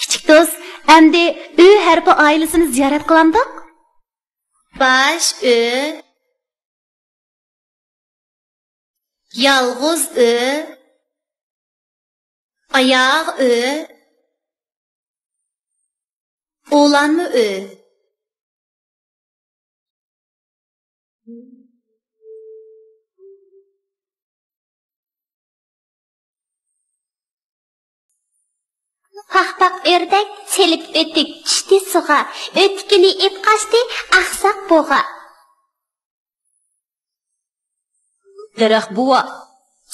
Kichik do'st, endi Ö harfi oilasini ziyorat qilamdiq. Baş Ö, yalğız Ö, ayaq Ö, oğlanmı Ö. Paqpaq ördek selip ötük tushdi sug'a, o'tkini ip qochdi aqsoq bug'a. Daraxt buva,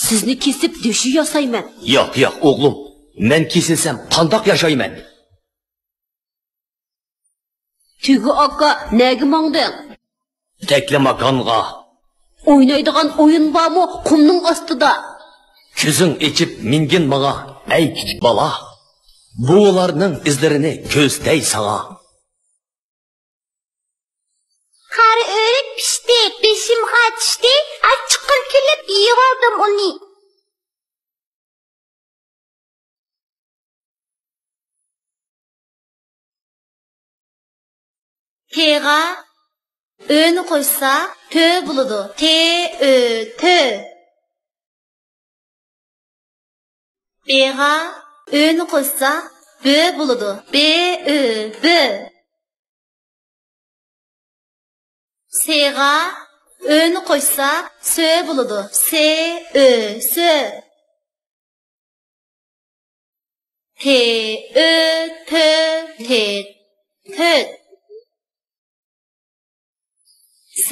sizni kesib döşü yasayman. Yo'q, o'g'lim. Men kesilsam qandoq yashayman? Tügü aka, nega mangding? Teklemakonga. Oynaydigan oyun bormi qumning ostida? Ko'zing ichib mingin maga, ey kichik bola. Bularning izlarini ko'zday sağa. Qari o'rik pishdi, beshimga tushdi, achchiqim kelib yig'ildim uni. T'ga Ö'ni qo'ysa Tö bo'ladi. T, Ö, Tö. B'ga Ö'ni qo'ysa B bo'ladi. B, Ö, B. S'ga Ö'ni qo'ysa Sö bo'ladi. S, Ö, Sö. T, Ö, Tö, Töt. S,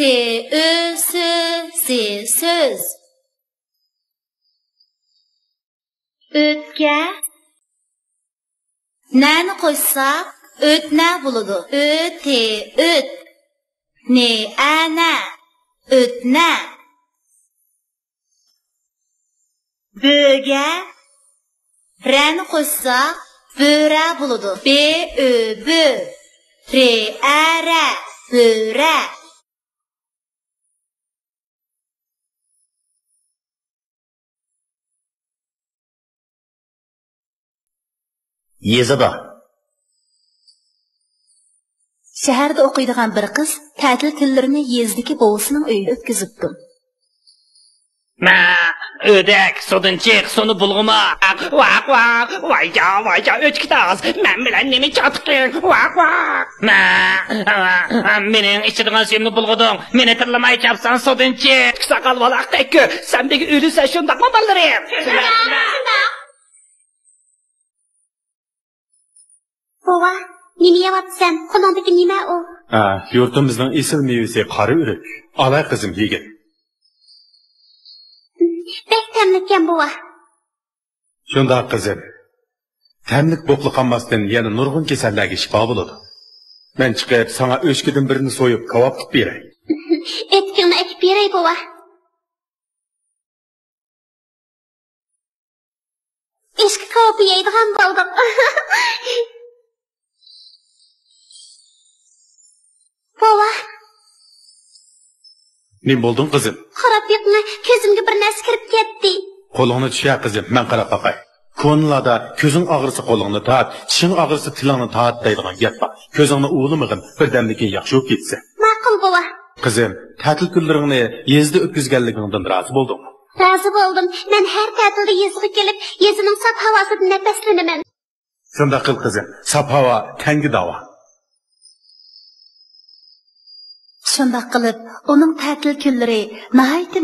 Ö, Sö, söz. Ötke N'ni qo'ysak o'tna bo'ladi. Öt, öt. Ne, ana, o'tna. B'ga R'ni qo'ysak bo'ra bo'ladi. B, Ö, B. R, A, ra, bo'ra. Yezada. Shaharda o'qiydigan bir qiz ta'til kunlarini yezdagi bovisining uyida o'tkazibdi. Ma, ödek, sudun çık, sonu bulguma. Vak, vayca, ötkütaz. Men bilen nemi çatıkın, vak. Ma, menin içidiğin suyumnu bulgudun. Meni tırlamay çapsan sudun çık. Sakal valak tekkü, sen begi ölüse şundak mı ballarım? Bova, nima yapsan? Qo'lingdagi nima u? Yurtimizning esil mevasi qari o'rik. Alay qizim yegin. Bek tamlikan bova. Shunda qizim. Tamlik bo'qli qolmasdan yana nurg'un kasallarga shifo bo'ladi. Men chiqib sana o'shkidan birini so'yib kavob qilib beray. Etkingni ekib beray bova. Eski kavob yeydigan bo'ldim. Bova. Ne bo'lding qizim? Qarab yo'qmi, ko'zimga bir narsa kirib ketdi. Qo'lingni tushya qizim, men qarab boqay. Ko'nlarda ko'zing og'risa qo'lingni tart, tishing og'risa tilingni tart deydigan gap bor. Ko'zingni o'g'limig'in birdan keyin yaxshi bo'lib ketsa. Ma'qul bova. Qizim, ta'til kunlaringni yezda o'tkazganligingdan rozi bo'ldingmi? Rozi bo'ldim. Men har ta'tilda yezga kelib, yezining saf havosidan nafaslanaman. Shunda qil qizim, saf havo tangi davo. Shunday qilib, uning ta'til kunlari nihoyatda